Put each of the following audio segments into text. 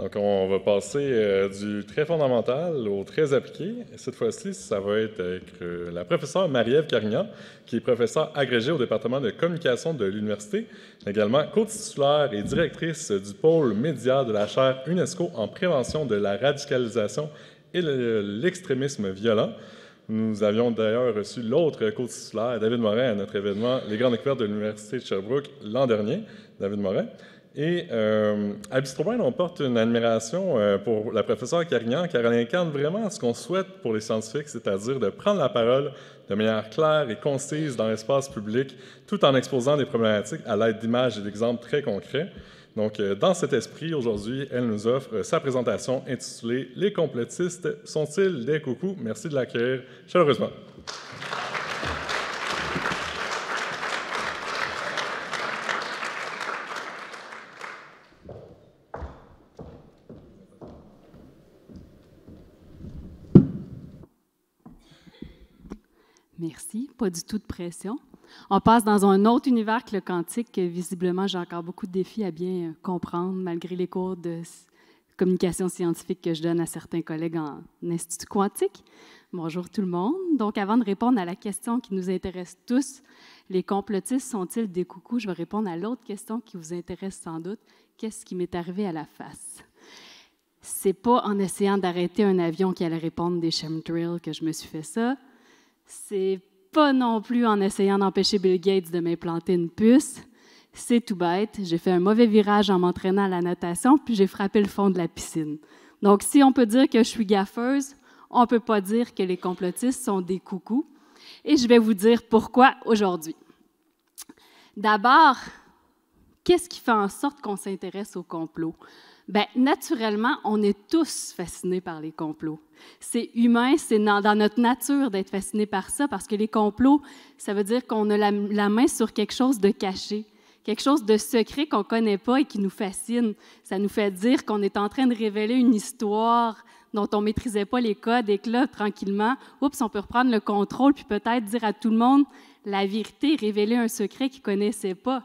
Donc, on va passer du très fondamental au très appliqué. Cette fois-ci, ça va être avec la professeure Marie-Ève Carignan, qui est professeure agrégée au département de communication de l'Université, également co-titulaire et directrice du pôle média de la chaire UNESCO en prévention de la radicalisation et l'extrémisme violent. Nous avions d'ailleurs reçu l'autre co-titulaire, David Morin, à notre événement Les Grandes Découvertes de l'Université de Sherbrooke l'an dernier, David Morin. Et à Bistrobrain, on porte une admiration pour la professeure Carignan, car elle incarne vraiment ce qu'on souhaite pour les scientifiques, c'est-à-dire de prendre la parole de manière claire et concise dans l'espace public, tout en exposant des problématiques à l'aide d'images et d'exemples très concrets. Donc, dans cet esprit, aujourd'hui, elle nous offre sa présentation intitulée « Les complotistes sont-ils des coucous ?» Merci de l'accueillir chaleureusement. Merci, pas du tout de pression. On passe dans un autre univers que le quantique, que visiblement j'ai encore beaucoup de défis à bien comprendre, malgré les cours de communication scientifique que je donne à certains collègues en institut quantique. Bonjour tout le monde. Donc, avant de répondre à la question qui nous intéresse tous, les complotistes sont-ils des coucous? Je vais répondre à l'autre question qui vous intéresse sans doute. Qu'est-ce qui m'est arrivé à la face? C'est pas en essayant d'arrêter un avion qui allait répondre des chemtrails que je me suis fait ça. C'est pas non plus en essayant d'empêcher Bill Gates de m'implanter une puce. C'est tout bête. J'ai fait un mauvais virage en m'entraînant à la natation, puis j'ai frappé le fond de la piscine. Donc, si on peut dire que je suis gaffeuse, on ne peut pas dire que les complotistes sont des coucous. Et je vais vous dire pourquoi aujourd'hui. D'abord, qu'est-ce qui fait en sorte qu'on s'intéresse au complot? Bien, naturellement, on est tous fascinés par les complots. C'est humain, c'est dans notre nature d'être fasciné par ça, parce que les complots, ça veut dire qu'on a la main sur quelque chose de caché, quelque chose de secret qu'on ne connaît pas et qui nous fascine. Ça nous fait dire qu'on est en train de révéler une histoire dont on ne maîtrisait pas les codes et que là, tranquillement, oups, on peut reprendre le contrôle puis peut-être dire à tout le monde la vérité, révéler un secret qu'ils ne connaissaient pas.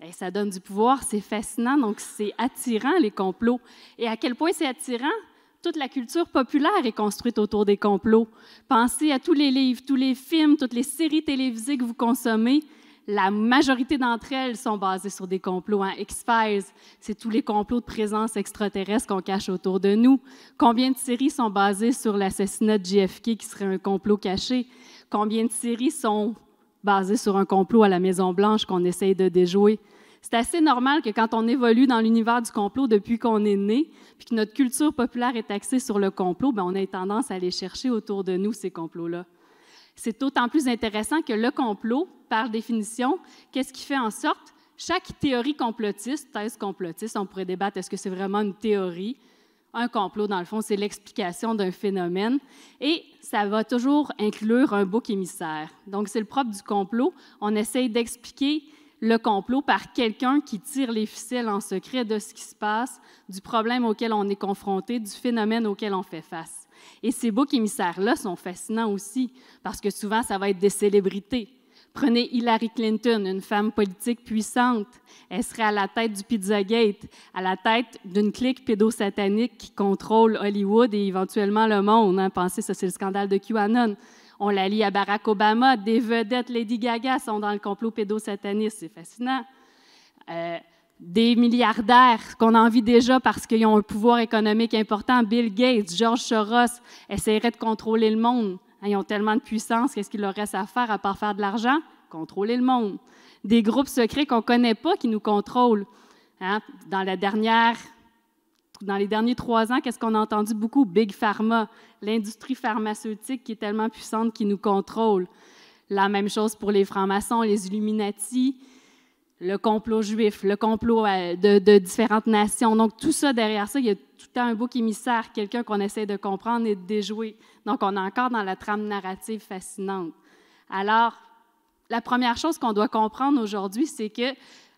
Et ça donne du pouvoir, c'est fascinant, donc c'est attirant, les complots. Et à quel point c'est attirant? Toute la culture populaire est construite autour des complots. Pensez à tous les livres, tous les films, toutes les séries télévisées que vous consommez. La majorité d'entre elles sont basées sur des complots. X-Files, c'est tous les complots de présence extraterrestre qu'on cache autour de nous. Combien de séries sont basées sur l'assassinat de JFK qui serait un complot caché? Combien de séries sont basées sur un complot à la Maison-Blanche qu'on essaye de déjouer? C'est assez normal que quand on évolue dans l'univers du complot depuis qu'on est né, puis que notre culture populaire est axée sur le complot, bien, on a tendance à aller chercher autour de nous ces complots-là. C'est d'autant plus intéressant que le complot, par définition, qu'est-ce qui fait en sorte? Chaque théorie complotiste, thèse complotiste, on pourrait débattre, est-ce que c'est vraiment une théorie? Un complot, dans le fond, c'est l'explication d'un phénomène et ça va toujours inclure un bouc émissaire. Donc, c'est le propre du complot. On essaye d'expliquer le complot par quelqu'un qui tire les ficelles en secret de ce qui se passe, du problème auquel on est confronté, du phénomène auquel on fait face. Et ces boucs émissaires-là sont fascinants aussi, parce que souvent, ça va être des célébrités. Prenez Hillary Clinton, une femme politique puissante. Elle serait à la tête du Pizzagate, à la tête d'une clique pédosatanique qui contrôle Hollywood et éventuellement le monde. Pensez, ça, c'est le scandale de QAnon. On la lie à Barack Obama. Des vedettes, Lady Gaga, sont dans le complot pédosataniste. C'est fascinant. Des milliardaires qu'on envie déjà parce qu'ils ont un pouvoir économique important. Bill Gates, George Soros essaieraient de contrôler le monde. Ils ont tellement de puissance, qu'est-ce qu'il leur reste à faire à part faire de l'argent? Contrôler le monde. Des groupes secrets qu'on ne connaît pas qui nous contrôlent. Dans les derniers 3 ans, qu'est-ce qu'on a entendu beaucoup? Big Pharma, l'industrie pharmaceutique qui est tellement puissante qui nous contrôle. La même chose pour les francs-maçons, les Illuminati, le complot juif, le complot de différentes nations. Donc, tout ça, derrière ça, il y a tout le temps un bouc émissaire, quelqu'un qu'on essaie de comprendre et de déjouer. Donc, on est encore dans la trame narrative fascinante. Alors, la première chose qu'on doit comprendre aujourd'hui, c'est que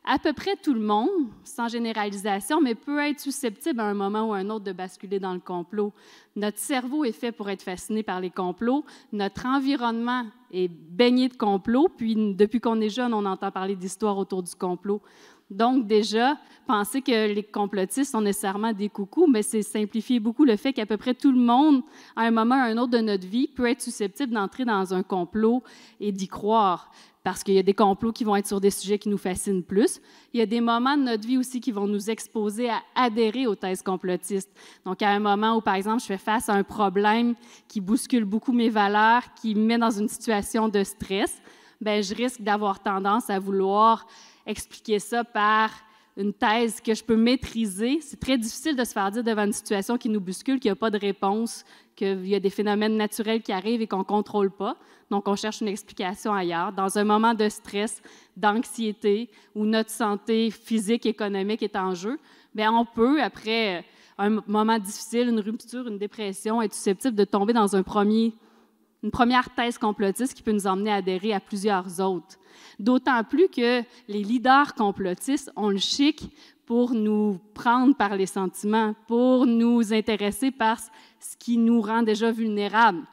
à peu près tout le monde, sans généralisation, mais peut être susceptible à un moment ou à un autre de basculer dans le complot. Notre cerveau est fait pour être fasciné par les complots. Notre environnement est baigné de complots, puis depuis qu'on est jeune, on entend parler d'histoires autour du complot. Donc déjà, penser que les complotistes sont nécessairement des coucous, mais c'est simplifier beaucoup le fait qu'à peu près tout le monde, à un moment ou à un autre de notre vie, peut être susceptible d'entrer dans un complot et d'y croire. Parce qu'il y a des complots qui vont être sur des sujets qui nous fascinent plus. Il y a des moments de notre vie aussi qui vont nous exposer à adhérer aux thèses complotistes. Donc, à un moment où, par exemple, je fais face à un problème qui bouscule beaucoup mes valeurs, qui me met dans une situation de stress, bien, je risque d'avoir tendance à vouloir expliquer ça par une thèse que je peux maîtriser. C'est très difficile de se faire dire devant une situation qui nous bouscule, qu'il n'y a pas de réponse, qu'il y a des phénomènes naturels qui arrivent et qu'on ne contrôle pas. Donc, on cherche une explication ailleurs. Dans un moment de stress, d'anxiété, où notre santé physique, économique est en jeu, bien, on peut, après un moment difficile, une rupture, une dépression, être susceptible de tomber dans une première thèse complotiste qui peut nous emmener à adhérer à plusieurs autres. D'autant plus que les leaders complotistes ont le chic pour nous prendre par les sentiments, pour nous intéresser par ce qui nous rend déjà vulnérables.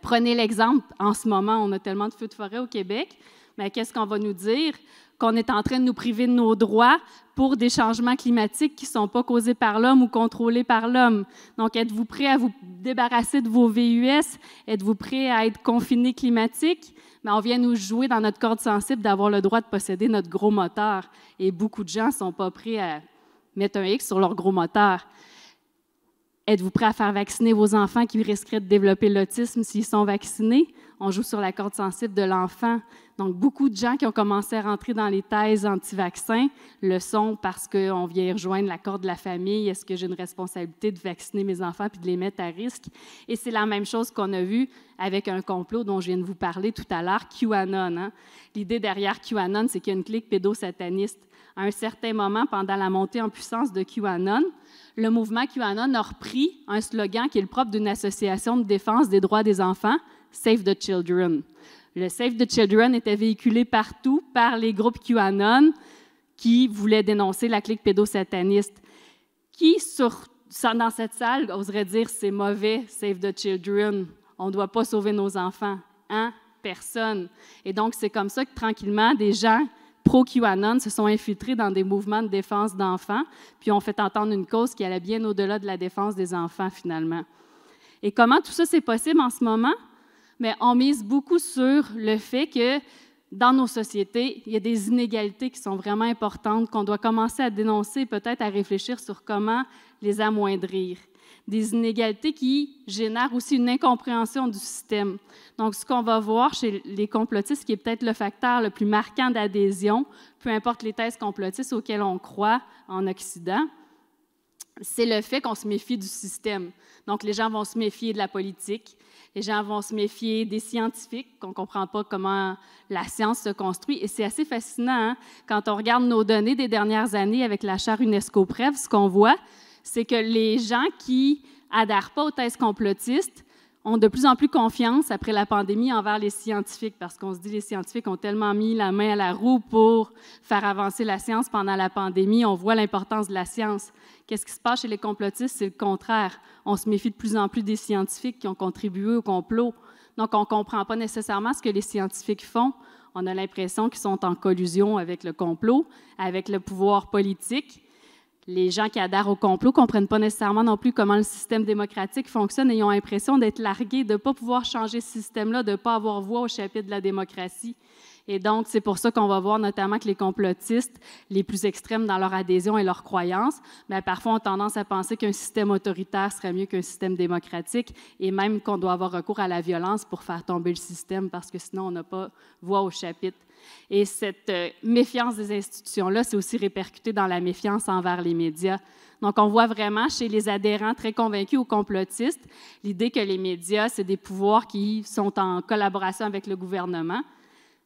Prenez l'exemple, en ce moment, on a tellement de feux de forêt au Québec, mais qu'est-ce qu'on va nous dire? Qu'on est en train de nous priver de nos droits pour des changements climatiques qui ne sont pas causés par l'homme ou contrôlés par l'homme. Donc, êtes-vous prêt à vous débarrasser de vos VUS? Êtes-vous prêt à être confiné climatique? Mais on vient nous jouer dans notre corde sensible d'avoir le droit de posséder notre gros moteur. Et beaucoup de gens ne sont pas prêts à mettre un X sur leur gros moteur. Êtes-vous prêt à faire vacciner vos enfants qui risqueraient de développer l'autisme s'ils sont vaccinés? On joue sur la corde sensible de l'enfant. Donc, beaucoup de gens qui ont commencé à rentrer dans les thèses anti-vaccins le sont parce qu'on vient rejoindre la corde de la famille. Est-ce que j'ai une responsabilité de vacciner mes enfants puis de les mettre à risque? Et c'est la même chose qu'on a vu avec un complot dont je viens de vous parler tout à l'heure, QAnon. Hein? L'idée derrière QAnon, c'est qu'il y a une clique pédosataniste. À un certain moment, pendant la montée en puissance de QAnon, le mouvement QAnon a repris un slogan qui est le propre d'une association de défense des droits des enfants, Save the Children. Le Save the Children était véhiculé partout par les groupes QAnon qui voulaient dénoncer la clique pédosataniste. Qui, dans cette salle, oserait dire « c'est mauvais, Save the Children, on ne doit pas sauver nos enfants ». Hein? Personne. Et donc, c'est comme ça que, tranquillement, des gens pro-QAnon se sont infiltrés dans des mouvements de défense d'enfants, puis ont fait entendre une cause qui allait bien au-delà de la défense des enfants, finalement. Et comment tout ça, c'est possible en ce moment? Mais on mise beaucoup sur le fait que dans nos sociétés, il y a des inégalités qui sont vraiment importantes, qu'on doit commencer à dénoncer, peut-être à réfléchir sur comment les amoindrir. Des inégalités qui génèrent aussi une incompréhension du système. Donc, ce qu'on va voir chez les complotistes, qui est peut-être le facteur le plus marquant d'adhésion, peu importe les thèses complotistes auxquelles on croit en Occident, c'est le fait qu'on se méfie du système. Donc, les gens vont se méfier de la politique, les gens vont se méfier des scientifiques, qu'on ne comprend pas comment la science se construit. Et c'est assez fascinant, hein? Quand on regarde nos données des dernières années avec la charte UNESCO-PREV, ce qu'on voit, c'est que les gens qui n'adhèrent pas aux thèses complotistes ont de plus en plus confiance après la pandémie envers les scientifiques, parce qu'on se dit que les scientifiques ont tellement mis la main à la roue pour faire avancer la science pendant la pandémie, on voit l'importance de la science. Qu'est-ce qui se passe chez les complotistes? C'est le contraire. On se méfie de plus en plus des scientifiques qui ont contribué au complot. Donc, on ne comprend pas nécessairement ce que les scientifiques font. On a l'impression qu'ils sont en collusion avec le complot, avec le pouvoir politique. Les gens qui adhèrent au complot ne comprennent pas nécessairement non plus comment le système démocratique fonctionne et ils ont l'impression d'être largués, de ne pas pouvoir changer ce système-là, de ne pas avoir voix au chapitre de la démocratie. Et donc, c'est pour ça qu'on va voir notamment que les complotistes, les plus extrêmes dans leur adhésion et leurs croyances, bien, parfois ont tendance à penser qu'un système autoritaire serait mieux qu'un système démocratique et même qu'on doit avoir recours à la violence pour faire tomber le système parce que sinon, on n'a pas voix au chapitre. Et cette méfiance des institutions-là, c'est aussi répercuté dans la méfiance envers les médias. Donc, on voit vraiment chez les adhérents très convaincus aux complotistes l'idée que les médias, c'est des pouvoirs qui sont en collaboration avec le gouvernement,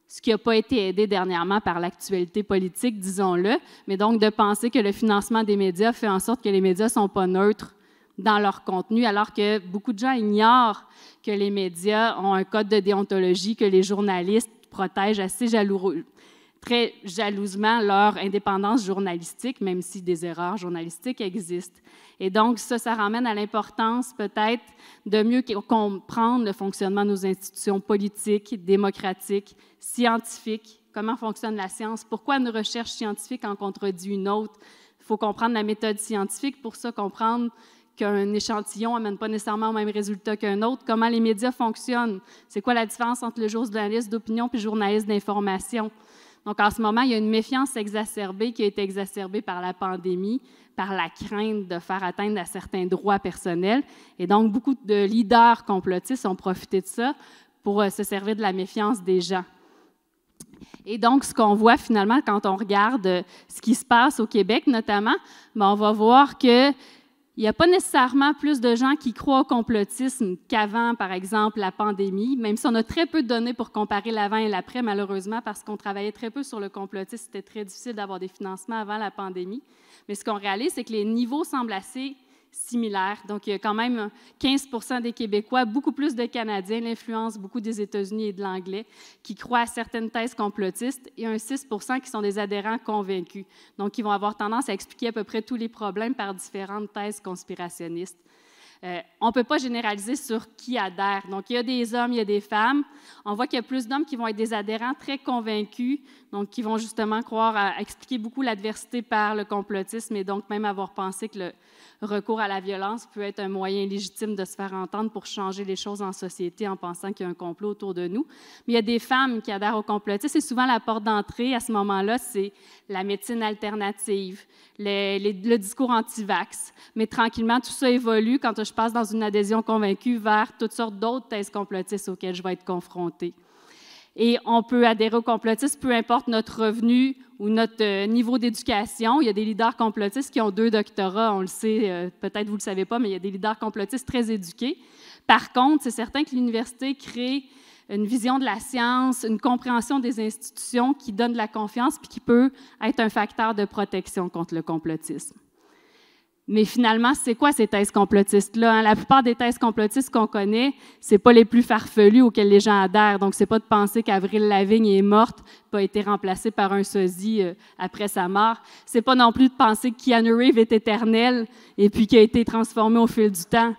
ce qui n'a pas été aidé dernièrement par l'actualité politique, disons-le, mais donc de penser que le financement des médias fait en sorte que les médias ne sont pas neutres dans leur contenu, alors que beaucoup de gens ignorent que les médias ont un code de déontologie, que les journalistes protègent assez très jalousement leur indépendance journalistique, même si des erreurs journalistiques existent. Et donc, ça ramène à l'importance peut-être de mieux comprendre le fonctionnement de nos institutions politiques, démocratiques, scientifiques, comment fonctionne la science, pourquoi une recherche scientifique en contredit une autre. Il faut comprendre la méthode scientifique, pour ça comprendre qu'un échantillon n'amène pas nécessairement au même résultat qu'un autre, comment les médias fonctionnent, c'est quoi la différence entre le journaliste d'opinion et le journaliste d'information. Donc, en ce moment, il y a une méfiance exacerbée qui a été exacerbée par la pandémie, par la crainte de faire atteindre à certains droits personnels. Et donc, beaucoup de leaders complotistes ont profité de ça pour se servir de la méfiance des gens. Et donc, ce qu'on voit finalement quand on regarde ce qui se passe au Québec notamment, bien, on va voir qu'il n'y a pas nécessairement plus de gens qui croient au complotisme qu'avant, par exemple, la pandémie, même si on a très peu de données pour comparer l'avant et l'après, malheureusement, parce qu'on travaillait très peu sur le complotisme. C'était très difficile d'avoir des financements avant la pandémie. Mais ce qu'on réalise, c'est que les niveaux semblent assez similaires. Donc, il y a quand même 15 % des Québécois, beaucoup plus de Canadiens, l'influence beaucoup des États-Unis et de l'anglais, qui croient à certaines thèses complotistes, et un 6 % qui sont des adhérents convaincus. Donc, ils vont avoir tendance à expliquer à peu près tous les problèmes par différentes thèses conspirationnistes. On ne peut pas généraliser sur qui adhère. Donc, il y a des hommes, il y a des femmes. On voit qu'il y a plus d'hommes qui vont être des adhérents très convaincus, donc qui vont justement croire à expliquer beaucoup l'adversité par le complotisme et donc même avoir pensé que le recours à la violence peut être un moyen légitime de se faire entendre pour changer les choses en société en pensant qu'il y a un complot autour de nous. Mais il y a des femmes qui adhèrent au complotisme et souvent la porte d'entrée à ce moment-là, c'est la médecine alternative, le discours anti-vax. Mais tranquillement, tout ça évolue quand je passe dans une adhésion convaincue vers toutes sortes d'autres thèses complotistes auxquelles je vais être confrontée. Et on peut adhérer au complotisme, peu importe notre revenu ou notre niveau d'éducation. Il y a des leaders complotistes qui ont 2 doctorats, on le sait, peut-être vous ne le savez pas, mais il y a des leaders complotistes très éduqués. Par contre, c'est certain que l'université crée une vision de la science, une compréhension des institutions qui donne de la confiance puis qui peut être un facteur de protection contre le complotisme. Mais finalement, c'est quoi ces thèses complotistes-là? La plupart des thèses complotistes qu'on connaît, ce n'est pas les plus farfelues auxquelles les gens adhèrent. Donc, ce n'est pas de penser qu'Avril Lavigne est morte, pas été remplacée par un sosie après sa mort. Ce n'est pas non plus de penser que Keanu Reeves est éternel et puis qu'il a été transformé au fil du temps.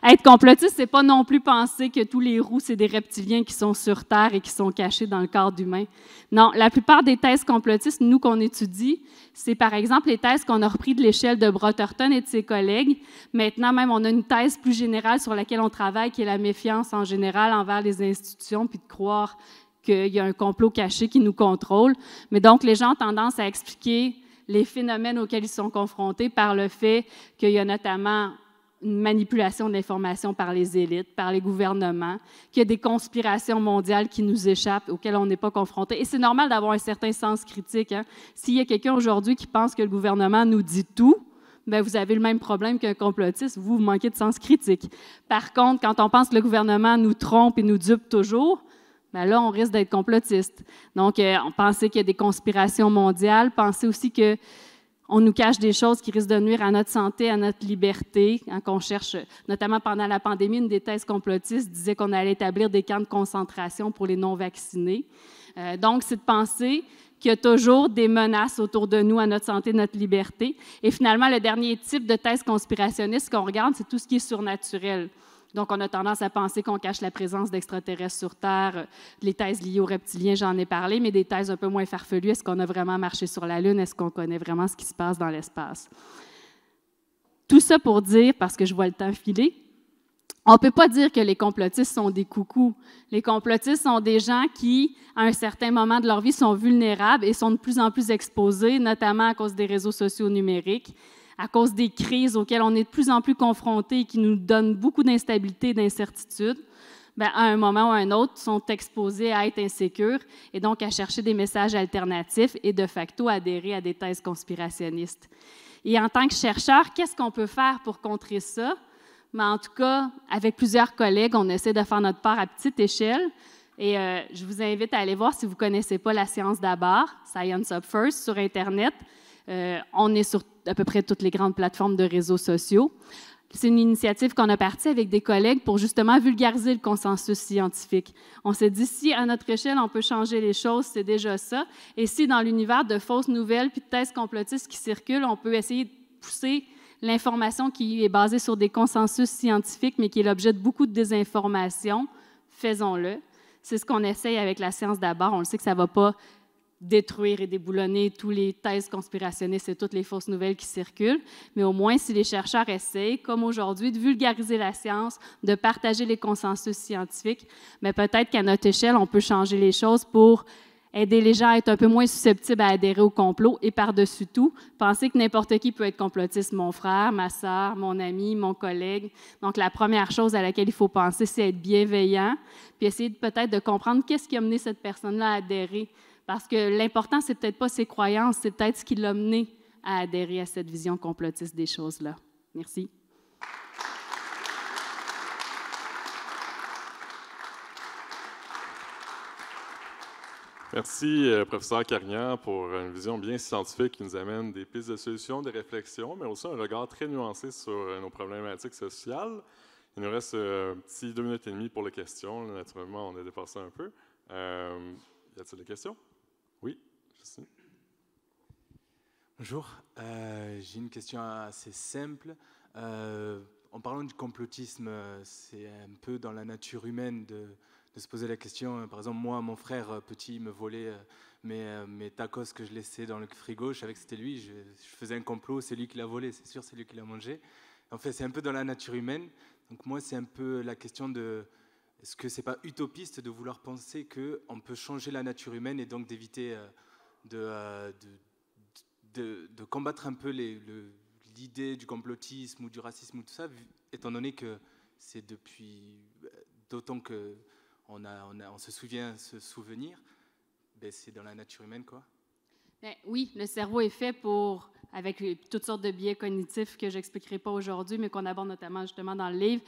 Être complotiste, c'est pas non plus penser que tous les roux, c'est des reptiliens qui sont sur Terre et qui sont cachés dans le corps humain. Non, la plupart des thèses complotistes, nous, qu'on étudie, c'est par exemple les thèses qu'on a reprises de l'échelle de Brotherton et de ses collègues. Maintenant, même, on a une thèse plus générale sur laquelle on travaille, qui est la méfiance en général envers les institutions, puis de croire qu'il y a un complot caché qui nous contrôle. Mais donc, les gens ont tendance à expliquer les phénomènes auxquels ils sont confrontés par le fait qu'il y a notamment une manipulation de l'information par les élites, par les gouvernements, qu'il y a des conspirations mondiales qui nous échappent, auxquelles on n'est pas confronté. Et c'est normal d'avoir un certain sens critique. Hein? S'il y a quelqu'un aujourd'hui qui pense que le gouvernement nous dit tout, bien, vous avez le même problème qu'un complotiste, vous manquez de sens critique. Par contre, quand on pense que le gouvernement nous trompe et nous dupe toujours, bien là, on risque d'être complotiste. Donc, on pensait qu'il y a des conspirations mondiales, pensez aussi que on nous cache des choses qui risquent de nuire à notre santé, à notre liberté. Hein, qu'on cherche, notamment pendant la pandémie, une des thèses complotistes disait qu'on allait établir des camps de concentration pour les non-vaccinés. Donc, c'est de penser qu'il y a toujours des menaces autour de nous, à notre santé, notre liberté. Et finalement, le dernier type de thèse conspirationniste qu'on regarde, c'est tout ce qui est surnaturel. Donc, on a tendance à penser qu'on cache la présence d'extraterrestres sur Terre. Les thèses liées aux reptiliens, j'en ai parlé, mais des thèses un peu moins farfelues. Est-ce qu'on a vraiment marché sur la Lune? Est-ce qu'on connaît vraiment ce qui se passe dans l'espace? Tout ça pour dire, parce que je vois le temps filer, on ne peut pas dire que les complotistes sont des coucous. Les complotistes sont des gens qui, à un certain moment de leur vie, sont vulnérables et sont de plus en plus exposés, notamment à cause des réseaux sociaux numériques, à cause des crises auxquelles on est de plus en plus confrontés et qui nous donnent beaucoup d'instabilité et d'incertitude. Bien, à un moment ou à un autre, sont exposés à être insécures et donc à chercher des messages alternatifs et de facto adhérer à des thèses conspirationnistes. Et en tant que chercheur, qu'est-ce qu'on peut faire pour contrer ça? Mais en tout cas, avec plusieurs collègues, on essaie de faire notre part à petite échelle. Et je vous invite à aller voir si vous ne connaissez pas la science d'abord, Science Up First, sur Internet. On est sur à peu près toutes les grandes plateformes de réseaux sociaux. C'est une initiative qu'on a partie avec des collègues pour justement vulgariser le consensus scientifique. On s'est dit, si à notre échelle, on peut changer les choses, c'est déjà ça. Et si dans l'univers de fausses nouvelles puis de thèses complotistes qui circulent, on peut essayer de pousser l'information qui est basée sur des consensus scientifiques, mais qui est l'objet de beaucoup de désinformation, faisons-le. C'est ce qu'on essaye avec la science d'abord. On le sait que ça ne va pas détruire et déboulonner tous les thèses conspirationnistes et toutes les fausses nouvelles qui circulent, mais au moins si les chercheurs essayent, comme aujourd'hui, de vulgariser la science, de partager les consensus scientifiques, mais peut-être qu'à notre échelle, on peut changer les choses pour aider les gens à être un peu moins susceptibles à adhérer au complot et par-dessus tout, penser que n'importe qui peut être complotiste, mon frère, ma sœur, mon ami, mon collègue. Donc la première chose à laquelle il faut penser, c'est être bienveillant, puis essayer peut-être de comprendre qu'est-ce qui a mené cette personne-là à adhérer. Parce que l'important, c'est peut-être pas ses croyances, c'est peut-être ce qui l'a mené à adhérer à cette vision complotiste des choses-là. Merci. Merci, professeur Carignan, pour une vision bien scientifique qui nous amène des pistes de solutions, des réflexions, mais aussi un regard très nuancé sur nos problématiques sociales. Il nous reste un petit 2 minutes et demie pour les questions. Là, naturellement, on a dépassé un peu. Y a-t-il des questions? Oui, Justine. Bonjour, j'ai une question assez simple. En parlant du complotisme, c'est un peu dans la nature humaine de se poser la question. Par exemple, moi, mon frère petit me volait mes tacos que je laissais dans le frigo. Je savais que c'était lui, je faisais un complot, c'est lui qui l'a volé, c'est sûr, c'est lui qui l'a mangé. En fait, c'est un peu dans la nature humaine. Donc moi, c'est un peu la question de... Est-ce que ce n'est pas utopiste de vouloir penser qu'on peut changer la nature humaine et donc d'éviter de combattre un peu l'idée du complotisme ou du racisme ou tout ça, étant donné que c'est depuis... D'autant qu'on se souvient ce souvenir, ben c'est dans la nature humaine, quoi. Bien, oui, le cerveau est fait pour, avec toutes sortes de biais cognitifs que je n'expliquerai pas aujourd'hui, mais qu'on aborde notamment justement dans le livre,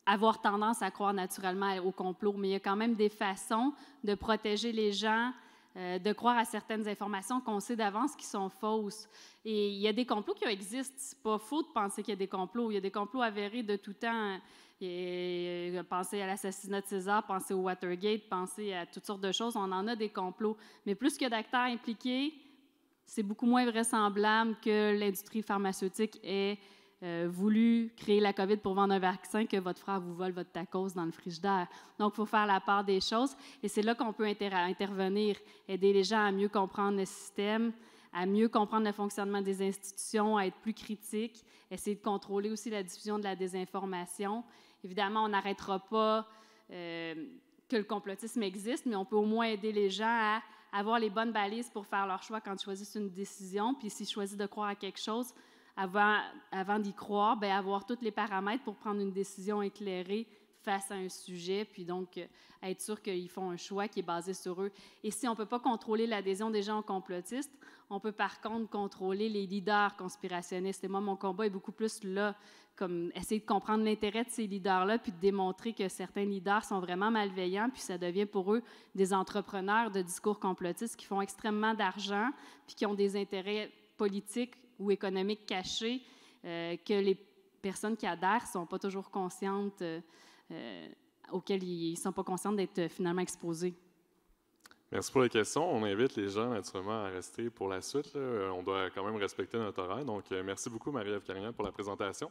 avoir tendance à croire naturellement au complot, mais il y a quand même des façons de protéger les gens, de croire à certaines informations qu'on sait d'avance qui sont fausses. Et il y a des complots qui existent. C'est pas faux de penser qu'il y a des complots. Il y a des complots avérés de tout temps. Pensez à l'assassinat de César, pensez au Watergate, pensez à toutes sortes de choses. On en a des complots. Mais plus qu'il y a d'acteurs impliqués, c'est beaucoup moins vraisemblable que l'industrie pharmaceutique ait voulu créer la COVID pour vendre un vaccin que votre frère vous vole votre tacos dans le frigidaire. Donc, il faut faire la part des choses. Et c'est là qu'on peut intervenir, aider les gens à mieux comprendre le système, à mieux comprendre le fonctionnement des institutions, à être plus critiques, essayer de contrôler aussi la diffusion de la désinformation. Évidemment, on n'arrêtera pas que le complotisme existe, mais on peut au moins aider les gens à avoir les bonnes balises pour faire leur choix quand ils choisissent une décision. Puis s'ils choisissent de croire à quelque chose, avant d'y croire, bien, avoir tous les paramètres pour prendre une décision éclairée face à un sujet, puis donc être sûr qu'ils font un choix qui est basé sur eux. Et si on ne peut pas contrôler l'adhésion des gens aux complotistes, on peut par contre contrôler les leaders conspirationnistes. Et moi, mon combat est beaucoup plus là, comme essayer de comprendre l'intérêt de ces leaders-là, puis de démontrer que certains leaders sont vraiment malveillants, puis ça devient pour eux des entrepreneurs de discours complotistes qui font extrêmement d'argent, puis qui ont des intérêts politiques ou économiques cachés que les personnes qui adhèrent ne sont pas toujours conscientes, auxquelles ils ne sont pas conscients d'être finalement exposés. Merci pour les questions. On invite les gens, naturellement, à rester pour la suite. Là. On doit quand même respecter notre horaire. Donc, merci beaucoup, Marie-Ève Carignan, pour la présentation.